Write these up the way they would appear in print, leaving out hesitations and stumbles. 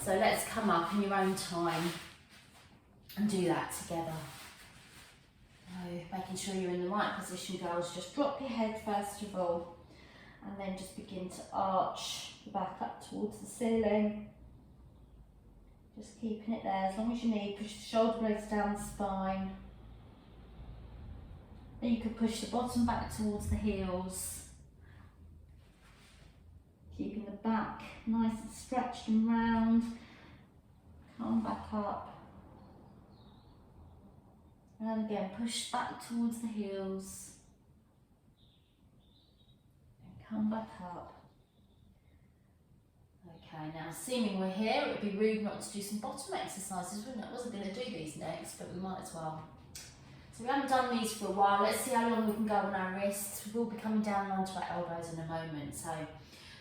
So let's come up in your own time and do that together. So making sure you're in the right position, girls. Just drop your head first of all, and then just begin to arch the back up towards the ceiling. Just keeping it there as long as you need. Push the shoulder blades down the spine. Then you can push the bottom back towards the heels. Keeping the back nice and stretched and round. Come back up. And again, push back towards the heels. And come back up. Okay, now assuming we're here, it would be rude not to do some bottom exercises, wouldn't it? I wasn't going to do these next, but we might as well. So we haven't done these for a while. Let's see how long we can go on our wrists. We'll be coming down onto our elbows in a moment. So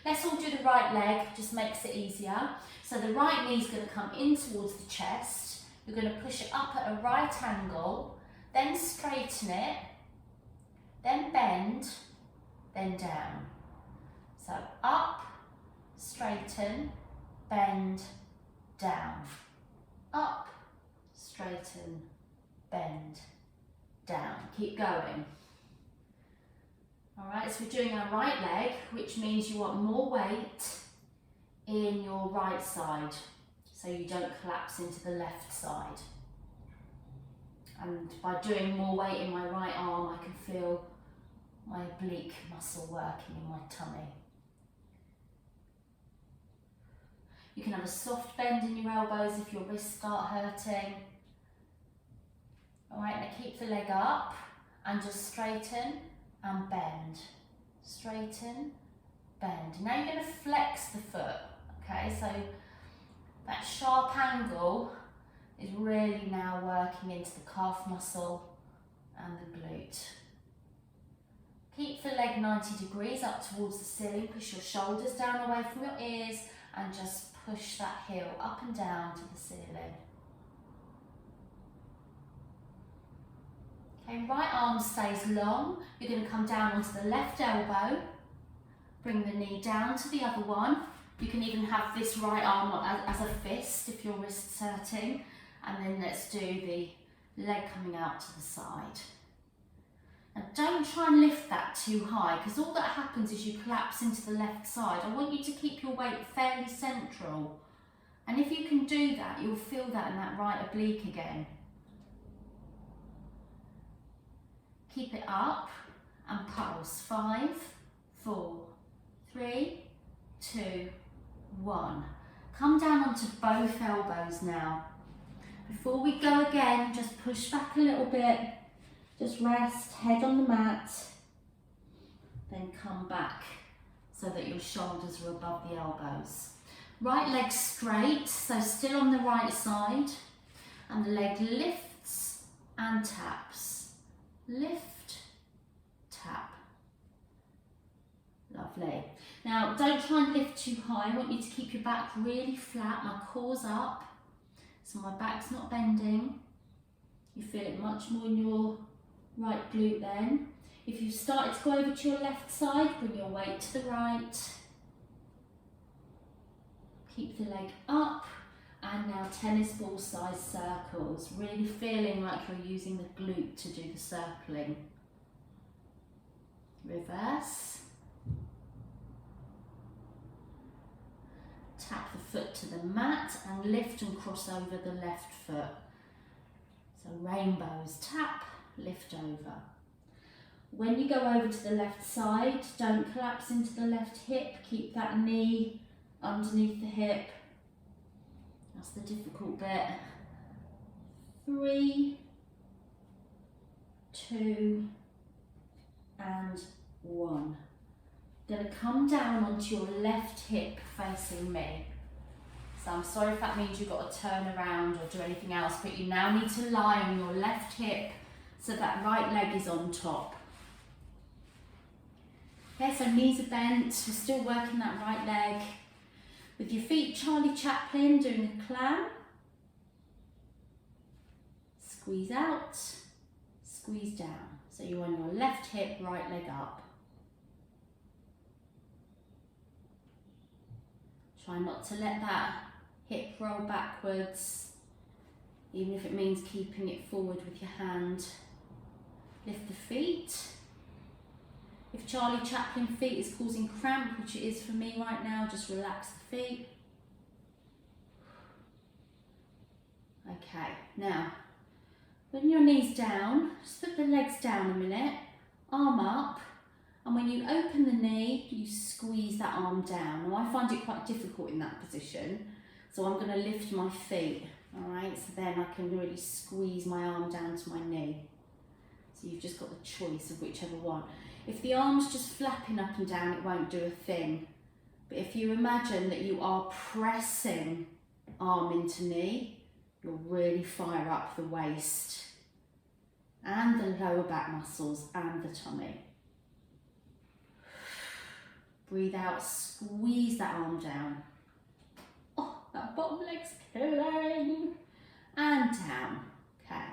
let's all do the right leg, just makes it easier. So the right knee is going to come in towards the chest. You're going to push it up at a right angle, then straighten it, then bend, then down. So up, straighten, bend, down. Up, straighten, bend, down. Keep going. Alright, so we're doing our right leg, which means you want more weight in your right side, so you don't collapse into the left side. And by doing more weight in my right arm, I can feel my oblique muscle working in my tummy. You can have a soft bend in your elbows if your wrists start hurting. Alright, now keep the leg up and just straighten and bend. Straighten, bend. Now you're going to flex the foot. Okay, so that sharp angle is really now working into the calf muscle and the glute. Keep the leg 90 degrees up towards the ceiling. Push your shoulders down away from your ears and just push that heel up and down to the ceiling. Okay, right arm stays long. You're going to come down onto the left elbow. Bring the knee down to the other one. You can even have this right arm as a fist if your wrist's hurting. And then let's do the leg coming out to the side. Now don't try and lift that too high, because all that happens is you collapse into the left side. I want you to keep your weight fairly central. And if you can do that, you'll feel that in that right oblique again. Keep it up and pulse. 5, 4, 3, 2, 1. Come down onto both elbows now. Before we go again, just push back a little bit. Just rest, head on the mat. Then come back so that your shoulders are above the elbows. Right leg straight, so still on the right side. And the leg lifts and taps. Lift, tap. Lovely. Now don't try and lift too high. I want you to keep your back really flat. My core's up, so my back's not bending. You feel it much more in your right glute then. If you've started to go over to your left side, bring your weight to the right. Keep the leg up. And now tennis ball size circles, really feeling like you're using the glute to do the circling. Reverse. Tap the foot to the mat and lift and cross over the left foot. So rainbows, tap, lift over. When you go over to the left side, don't collapse into the left hip, keep that knee underneath the hip. That's the difficult bit. 3, 2, and 1. Gonna come down onto your left hip facing me. So I'm sorry if that means you've got to turn around or do anything else, but you now need to lie on your left hip so that right leg is on top. Okay, so knees are bent, we're still working that right leg. With your feet Charlie Chaplin, doing a clam. Squeeze out, squeeze down. So you're on your left hip, right leg up. Try not to let that hip roll backwards, even if it means keeping it forward with your hand. Lift the feet. If Charlie Chaplin feet is causing cramp, which it is for me right now, just relax the feet. Okay, now, putting your knees down, just put the legs down a minute, arm up, and when you open the knee, you squeeze that arm down. Now I find it quite difficult in that position, so I'm going to lift my feet, all right? So then I can really squeeze my arm down to my knee. So you've just got the choice of whichever one. If the arm's just flapping up and down, it won't do a thing. But if you imagine that you are pressing arm into knee, you'll really fire up the waist and the lower back muscles and the tummy. Breathe out, squeeze that arm down. Oh, that bottom leg's killing. And down. Okay.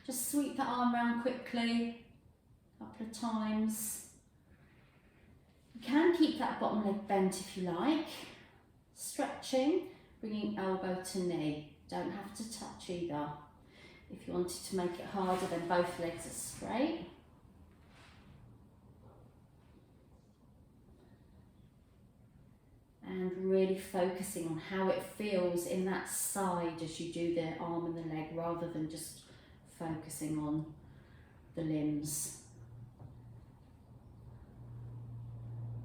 Just sweep that arm around quickly, a couple of times. You can keep that bottom leg bent if you like. Stretching, bringing elbow to knee. Don't have to touch either. If you wanted to make it harder, then both legs are straight. And really focusing on how it feels in that side as you do the arm and the leg, rather than just focusing on the limbs.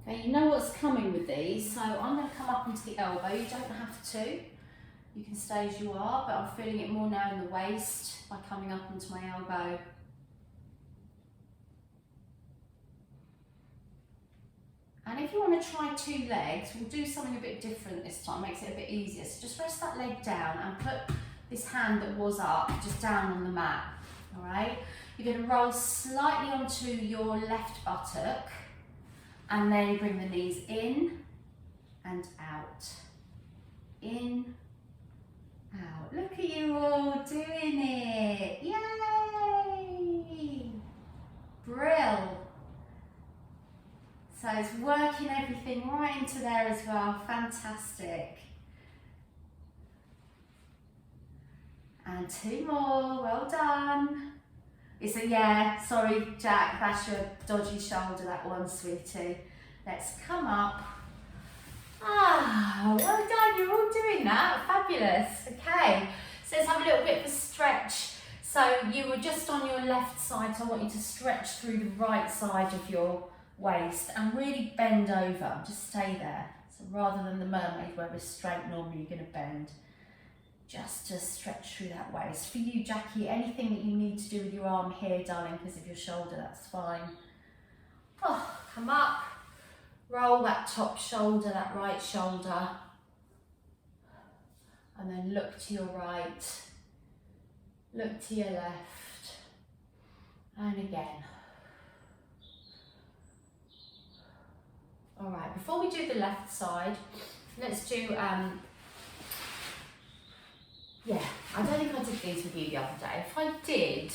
Okay, you know what's coming with these, so I'm going to come up into the elbow. You don't have to. You can stay as you are, but I'm feeling it more now in the waist by coming up into my elbow. And if you want to try two legs, we'll do something a bit different this time, makes it a bit easier. So just rest that leg down and put this hand that was up just down on the mat, all right? You're going to roll slightly onto your left buttock and then bring the knees in and out. In, out. Look at you all doing it. Yay! Brill. So it's working everything right into there as well. Fantastic. And two more. Well done. It's a yeah. Sorry, Jack. That's your dodgy shoulder, that one, sweetie. Let's come up. Ah, well done. You're all doing that. Fabulous. Okay. So let's have a little bit of a stretch. So you were just on your left side, so I want you to stretch through the right side of your waist and really bend over, just stay there. So rather than the mermaid where we're straight, normally you're going to bend, just to stretch through that waist. For you, Jackie, anything that you need to do with your arm here, darling, because of your shoulder, that's fine. Oh, come up, roll that top shoulder, that right shoulder, and then look to your right, look to your left, and again. All right, before we do the left side, let's do, yeah, I don't think I did these with you the other day. If I did,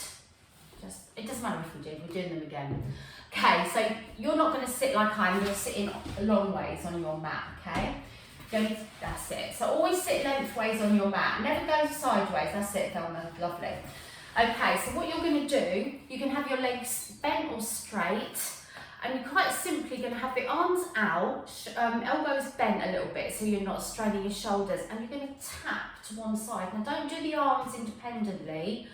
it doesn't matter if we did, we're doing them again. Okay, so you're not going to sit like I'm going to sit in long ways on your mat, okay? That's it. So always sit lengthways on your mat, never go sideways. That's it, Thelma, lovely. Okay, so what you're going to do, you can have your legs bent or straight. And you're quite simply going to have the arms out, elbows bent a little bit so you're not straining your shoulders, and you're going to tap to one side. Now don't do the arms independently.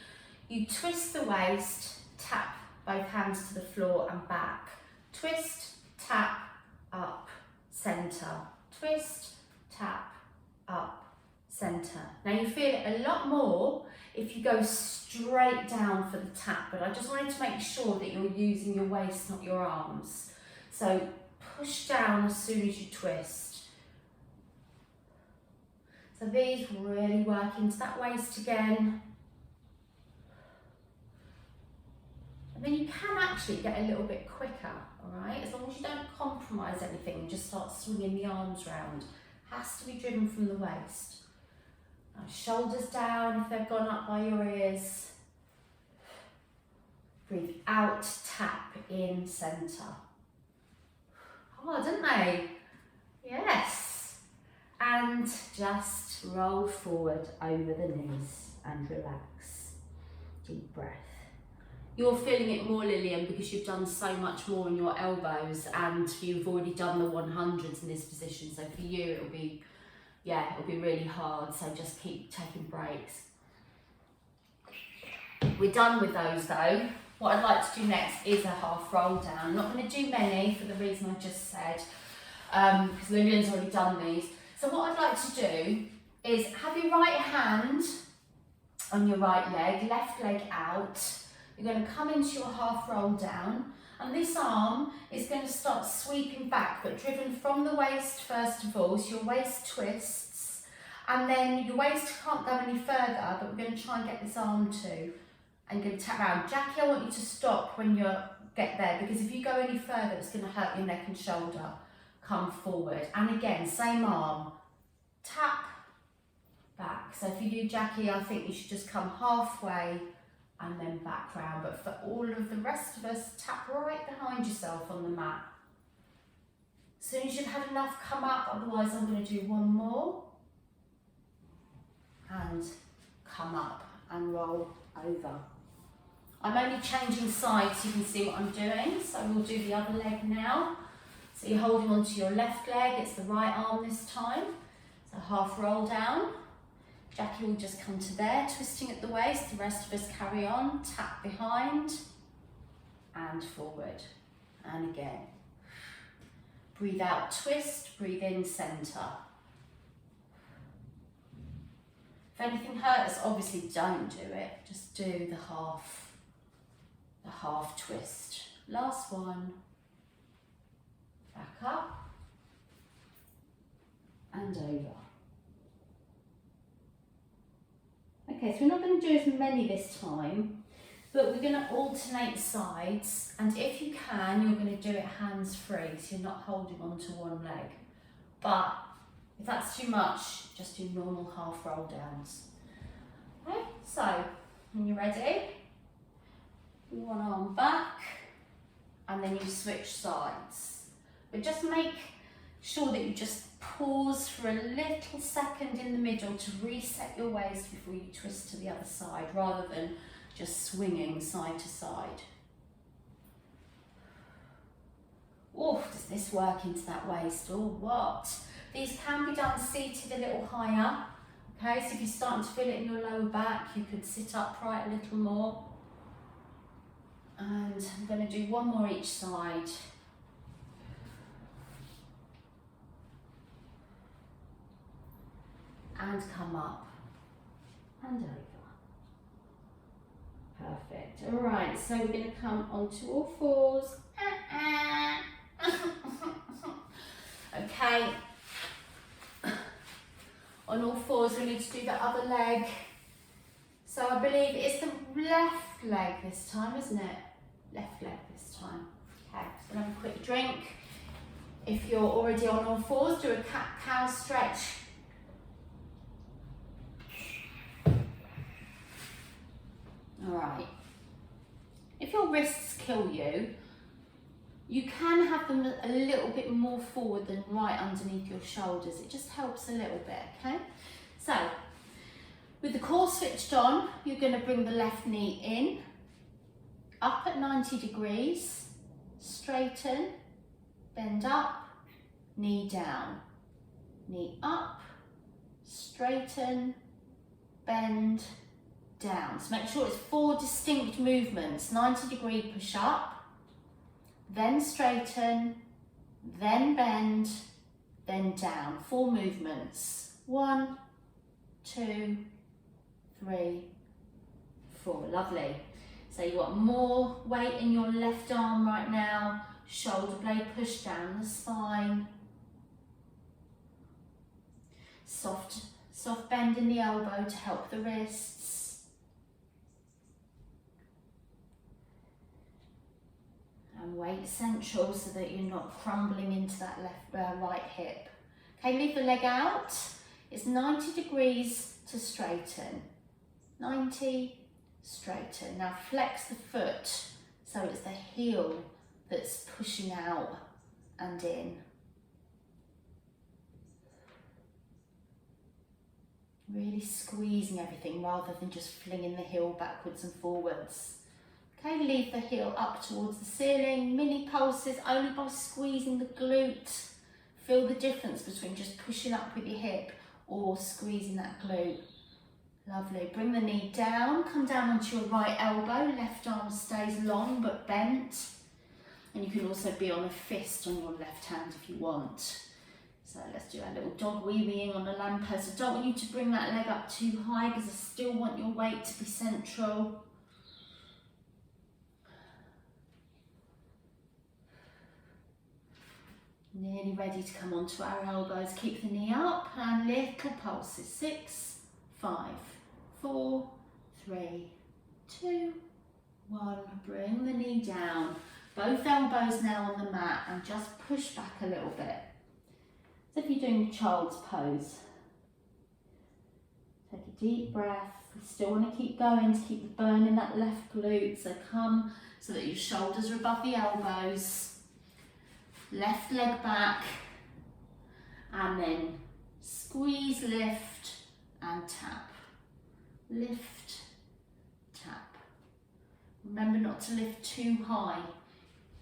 You twist the waist, tap both hands to the floor and back. Twist, tap, up, centre. Twist, tap, up, centre. Now you feel it a lot more if you go straight down for the tap, but I just wanted to make sure that you're using your waist, not your arms. So push down as soon as you twist. So these really work into that waist again. And then you can actually get a little bit quicker, all right? As long as you don't compromise anything and just start swinging the arms round. Has to be driven from the waist. Now, shoulders down if they've gone up by your ears. Breathe out, tap in, centre. Hard, aren't they? Yes. And just roll forward over the knees and relax. Deep breath. You're feeling it more, Lillian, because you've done so much more in your elbows and you've already done the 100s in this position. So for you, it'll be really hard. So just keep taking breaks. We're done with those though. What I'd like to do next is a half roll down. I'm not going to do many for the reason I just said, because Lillian's already done these. So what I'd like to do is have your right hand on your right leg, left leg out. You're going to come into your half roll down, and this arm is going to start sweeping back, but driven from the waist first of all, so your waist twists, and then your waist can't go any further, but we're going to try and get this arm to, and you're going to tap around. Jackie, I want you to stop when you get there, because if you go any further, it's going to hurt your neck and shoulder. Come forward, and again, same arm, tap, back. So for you, Jackie, I think you should just come halfway and then back round, but for all of the rest of us, tap right behind yourself on the mat. As soon as you've had enough, come up, otherwise I'm going to do one more. And come up and roll over. I'm only changing sides so you can see what I'm doing, so we'll do the other leg now. So you're holding onto your left leg, it's the right arm this time. So half roll down. Jackie will just come to there, twisting at the waist. The rest of us carry on, tap behind and forward. And again. Breathe out, twist, breathe in, centre. If anything hurts, obviously don't do it. Just do the half twist. Last one. Back up and over. Okay, so we're not going to do as many this time, but we're going to alternate sides, and if you can, you're going to do it hands free, so you're not holding on to one leg. But if that's too much, just do normal half roll downs. Okay, so when you're ready, one arm back, and then you switch sides. But just make sure that you just pause for a little second in the middle to reset your waist before you twist to the other side, rather than just swinging side to side. Oh, does this work into that waist or what? These can be done seated a little higher. Okay, so if you're starting to feel it in your lower back, you could sit upright a little more. And I'm going to do one more each side. And come up and over. Perfect. All right, so we're going to come onto all fours. Okay. On all fours, we need to do the other leg. So I believe it's the left leg this time, isn't it? Left leg this time. Okay, so we'll have a quick drink. If you're already on all fours, do a cat-cow stretch. All right. If your wrists kill you, you can have them a little bit more forward than right underneath your shoulders. It just helps a little bit, okay? So, with the core switched on, you're going to bring the left knee in, up at 90 degrees, straighten, bend up, knee down, knee up, straighten, bend, down. So make sure it's 4 distinct movements. 90-degree push up, then straighten, then bend, then down. 4 movements. 1, 2, 3, 4. Lovely. So you want more weight in your left arm right now. Shoulder blade push down the spine. Soft bend in the elbow to help the wrists. And weight central so that you're not crumbling into that right hip. Okay, leave the leg out. It's 90 degrees to straighten. 90, straighten. Now flex the foot so it's the heel that's pushing out and in. Really squeezing everything rather than just flinging the heel backwards and forwards. Okay, leave the heel up towards the ceiling. Mini pulses only by squeezing the glute. Feel the difference between just pushing up with your hip or squeezing that glute. Lovely. Bring the knee down, come down onto your right elbow. Left arm stays long but bent. And you can also be on a fist on your left hand if you want. So let's do a little dog weaving on a lamp pose. I don't want you to bring that leg up too high because I still want your weight to be central. Nearly ready to come onto our elbows. Keep the knee up and little pulses. 6, 5, 4, 3, 2, 1. Bring the knee down. Both elbows now on the mat and just push back a little bit. As if you're doing child's pose. Take a deep breath. We still want to keep going to keep the burn in that left glute. So come so that your shoulders are above the elbows. Left leg back. And then squeeze, lift and tap. Lift, tap. Remember not to lift too high.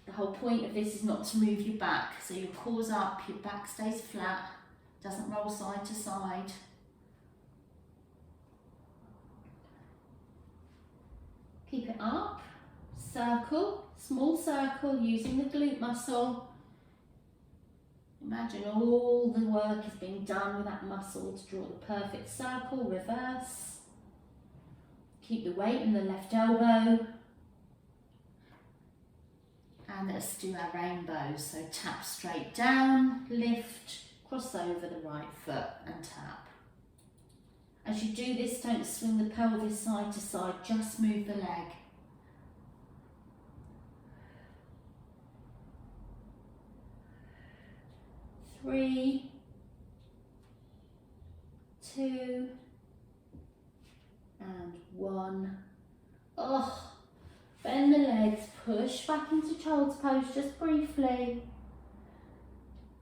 The whole point of this is not to move your back, so your core's up, your back stays flat, doesn't roll side to side. Keep it up, circle, small circle, using the glute muscle. Imagine all the work is being done with that muscle to draw the perfect circle, reverse. Keep the weight in the left elbow. And let's do our rainbow. So tap straight down, lift, cross over the right foot and tap. As you do this, don't swing the pelvis side to side, just move the leg. Three, 2, and 1. Oh. Bend the legs, push back into child's pose just briefly.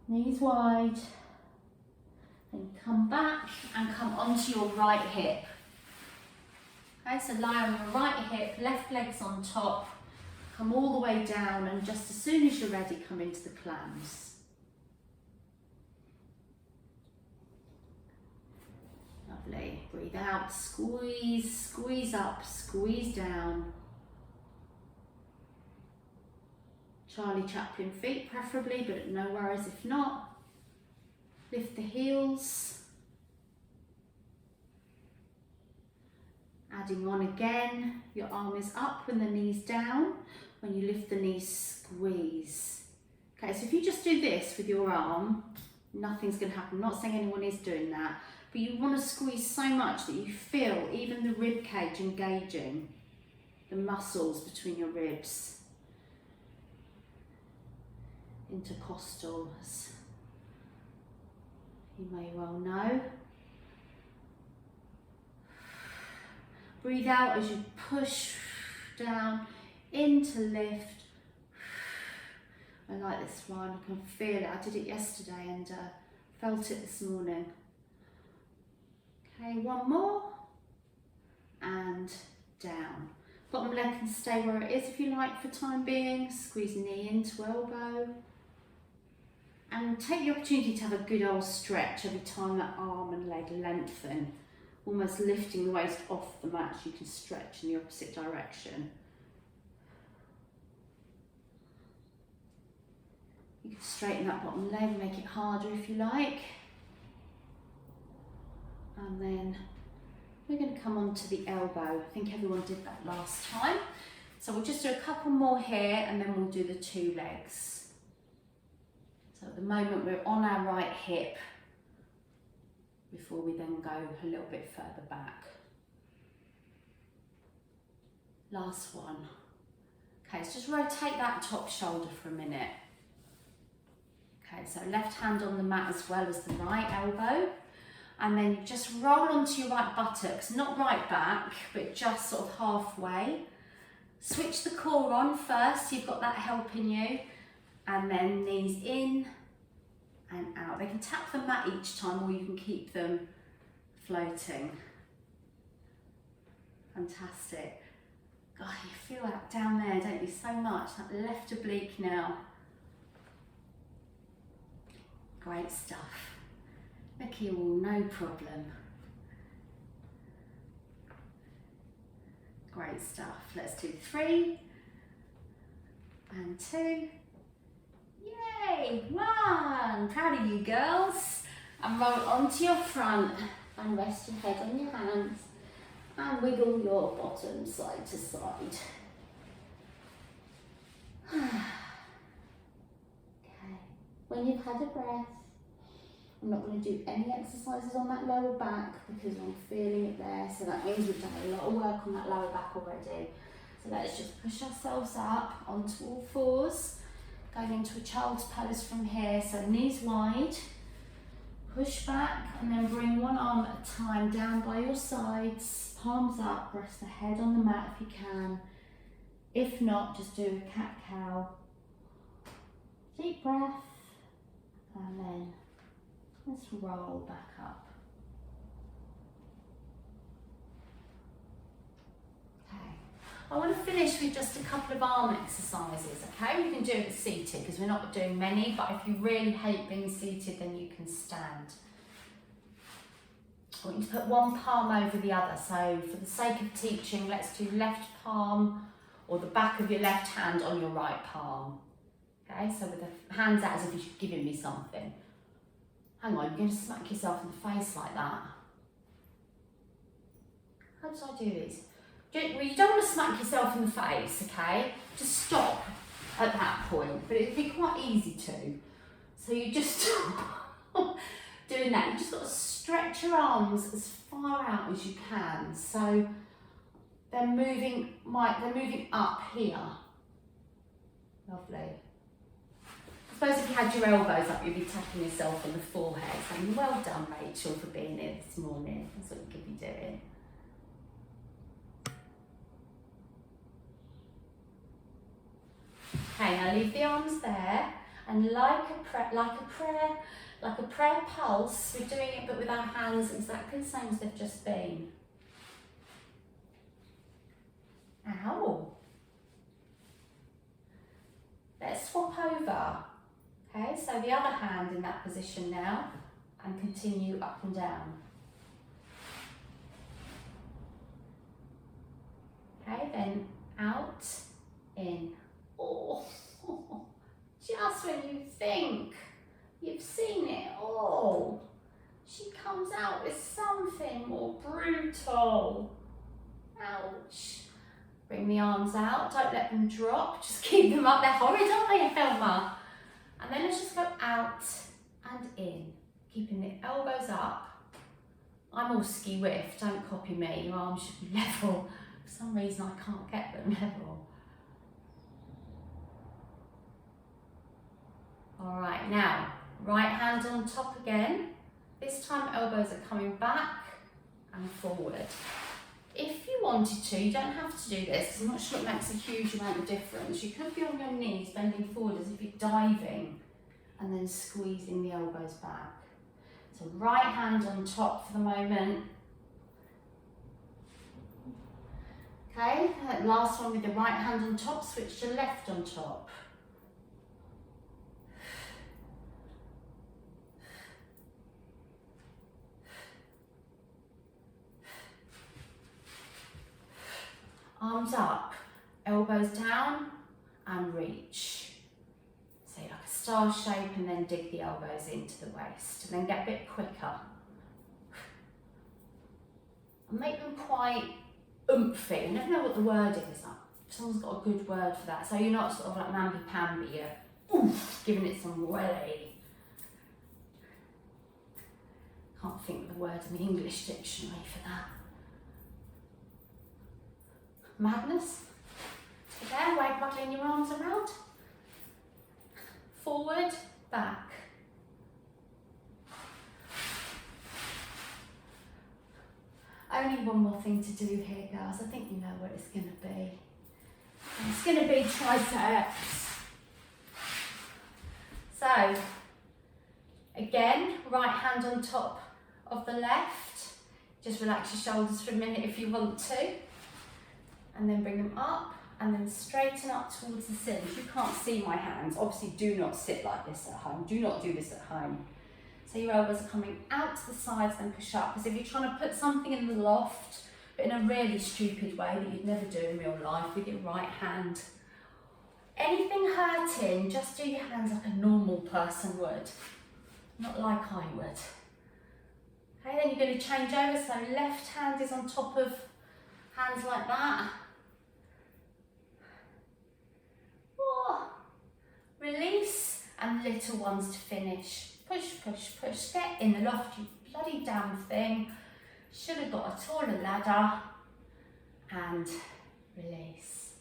Knees wide. Then come back and come onto your right hip. Okay, so lie on your right hip, left leg's on top. Come all the way down and just as soon as you're ready, come into the clams. Lovely. Breathe out, squeeze, squeeze up, squeeze down. Charlie Chaplin feet preferably, but no worries if not. Lift the heels. Adding on again, your arm is up when the knee's down. When you lift the knees, squeeze. Okay, so if you just do this with your arm, nothing's going to happen. I'm not saying anyone is doing that, but you want to squeeze so much that you feel even the rib cage engaging, the muscles between your ribs. Intercostal, as you may well know. Breathe out as you push down into lift. I like this one, I can feel it. I did it yesterday and felt it this morning. Okay, one more and down. Bottom leg can stay where it is if you like for time being. Squeeze knee into elbow. And take the opportunity to have a good old stretch every time that arm and leg lengthen, almost lifting the waist off the mat so you can stretch in the opposite direction. You can straighten that bottom leg, make it harder if you like. And then we're going to come on to the elbow. I think everyone did that last time. So we'll just do a couple more here and then we'll do the 2 legs. So at the moment we're on our right hip before we then go a little bit further back. Last one. Okay, so just rotate that top shoulder for a minute. Okay, so left hand on the mat as well as the right elbow. And then you just roll onto your right buttocks, not right back, but just sort of halfway. Switch the core on first, you've got that helping you. And then knees in and out. They can tap the mat each time or you can keep them floating. Fantastic. God, you feel that down there, don't you, so much, that left oblique now. Great stuff. Look at you all, no problem. Great stuff. Let's do 3 and 2. Yay! 1. Proud of you girls. And roll onto your front and rest your head on your hands and wiggle your bottom side to side. Okay. When you've had a breath, I'm not going to do any exercises on that lower back because I'm feeling it there. So that means we've done a lot of work on that lower back already. So let's just push ourselves up onto all fours, going into a child's pose from here. So knees wide, push back and then bring one arm at a time down by your sides, palms up, rest the head on the mat if you can. If not, just do a cat-cow. Deep breath and then let's roll back up. Okay, I want to finish with just a couple of arm exercises, okay? You can do it seated because we're not doing many, but if you really hate being seated, then you can stand. I want you to put one palm over the other. So for the sake of teaching, let's do left palm or the back of your left hand on your right palm. Okay, so with the hands out as if you're giving me something. Hang on, you're going to smack yourself in the face like that. How did I do these? Well, you don't want to smack yourself in the face, okay? Just stop at that point, but it'd be quite easy to. So you just doing that. You just got to stretch your arms as far out as you can. So they're moving up here. Lovely. I suppose if you had your elbows up, you'd be tapping yourself on the forehead, saying, well done, Rachel, for being here this morning. That's what you could be doing. Okay, now leave the arms there, and like a prayer pulse, we're doing it but with our hands exactly the same as they've just been. Ow. Let's swap over. Okay, so the other hand in that position now, and continue up and down. Okay, then out, in. Oh, just when you think you've seen it all, she comes out with something more brutal. Ouch. Bring the arms out, don't let them drop, just keep them up. They're horrid, aren't they, Helma? And then let's just go out and in, keeping the elbows up. I'm all ski-whiff, don't copy me, your arms should be level. For some reason I can't get them level. All right, now, right hand on top again. This time elbows are coming back and forward. If you wanted to, you don't have to do this, because I'm not sure it makes a huge amount of difference. You could be on your knees, bending forward as if you're diving, and then squeezing the elbows back. So right hand on top for the moment. Okay, last one with the right hand on top, switch to left on top. Arms up, elbows down and reach. So like a star shape and then dig the elbows into the waist and then get a bit quicker. And make them quite oomphy. I never know what the word is. Someone's got a good word for that. So you're not sort of like namby-pamby, you're oof, giving it some welly. Can't think of the word in the English dictionary for that. Madness. So there, waggling your arms around. Forward, back. Only one more thing to do here, girls. I think you know what it's going to be. It's going to be triceps. So, again, right hand on top of the left. Just relax your shoulders for a minute if you want to. And then bring them up and then straighten up towards the ceiling. You can't see my hands. Obviously do not sit like this at home. Do not do this at home. So your elbows are coming out to the sides and push up, as if you're trying to put something in the loft, but in a really stupid way that you'd never do in real life with your right hand. Anything hurting, just do your hands like a normal person would, not like I would. Okay, then you're going to change over, so left hand is on top of hands like that. Release, and little ones to finish. Push, push, push. Get in the loft, you bloody damn thing. Should have got a taller ladder. And release.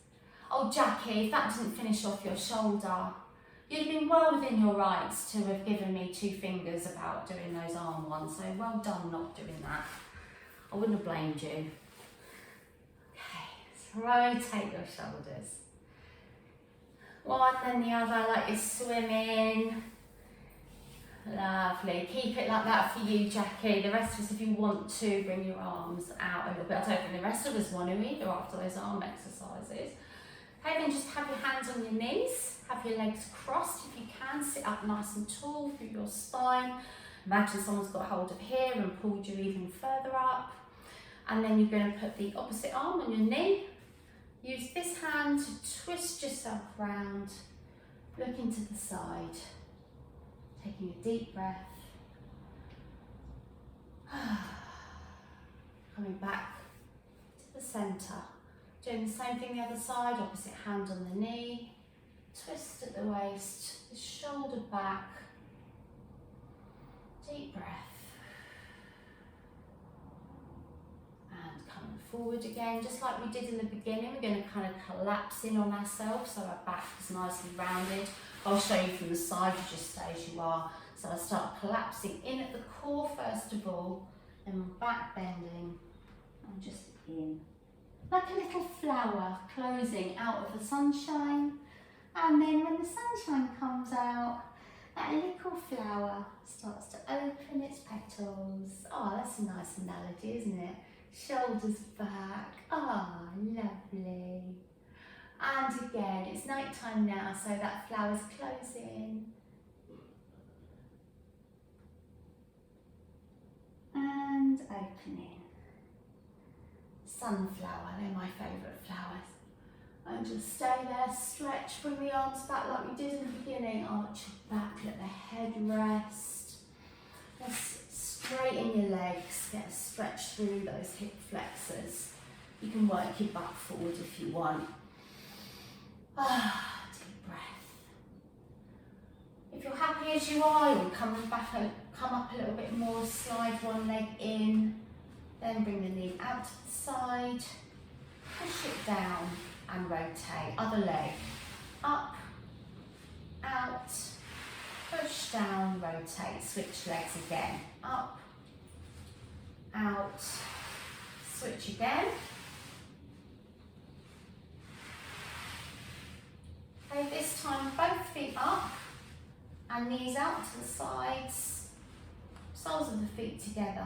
Oh, Jackie, if that didn't finish off your shoulder, you'd have been well within your rights to have given me 2 fingers about doing those arm ones. So well done not doing that. I wouldn't have blamed you. Okay, so rotate your shoulders. One, then the other, like you're swimming. Lovely. Keep it like that for you, Jackie. The rest of us, if you want to, bring your arms out a little bit. I don't think the rest of us want to either after those arm exercises. Okay, then just have your hands on your knees. Have your legs crossed if you can. Sit up nice and tall through your spine. Imagine someone's got hold of here and pulled you even further up. And then you're going to put the opposite arm on your knee. Use this hand to twist yourself round, looking to the side, taking a deep breath, coming back to the centre, doing the same thing the other side, opposite hand on the knee, twist at the waist, the shoulder back, deep breath. Forward again, just like we did in the beginning. We're going to kind of collapse in on ourselves so our back is nicely rounded. I'll show you from the side, you just stay as you are. So I start collapsing in at the core first of all, and back bending and just in. Like a little flower closing out of the sunshine, and then when the sunshine comes out, that little flower starts to open its petals. Oh, that's a nice analogy, isn't it? Shoulders back, ah, lovely. And again, it's night time now, so that flower's closing. And opening. Sunflower, they're my favourite flowers. And just stay there, stretch, bring the arms back like we did in the beginning. Arch your back, let the head rest. Let's straighten your legs, get a stretch through those hip flexors. You can work your butt forward if you want. Deep breath. If you're happy as you are, you'll come up a little bit more, slide one leg in, then bring the knee out to the side, push it down and rotate. Other leg, up, out, push down, rotate, switch legs again, up, out, switch again. Okay, this time both feet up and knees out to the sides, soles of the feet together.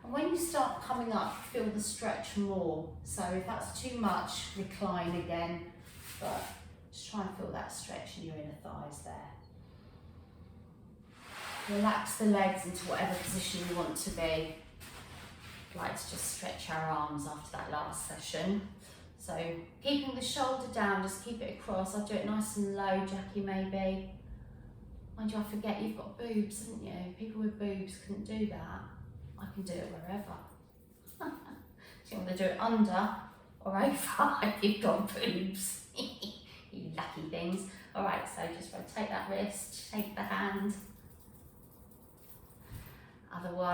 And when you start coming up, feel the stretch more. So if that's too much, recline again, but just try and feel that stretch in your inner thighs there. Relax the legs into whatever position you want to be. I'd like to just stretch our arms after that last session. So keeping the shoulder down, just keep it across. I'll do it nice and low, Jackie, maybe. Mind you, I forget you've got boobs, haven't you? People with boobs couldn't do that. I can do it wherever. So you want to do it under or over if you've got boobs. You lucky things. All right, so just rotate that wrist, shake the hand. Otherwise,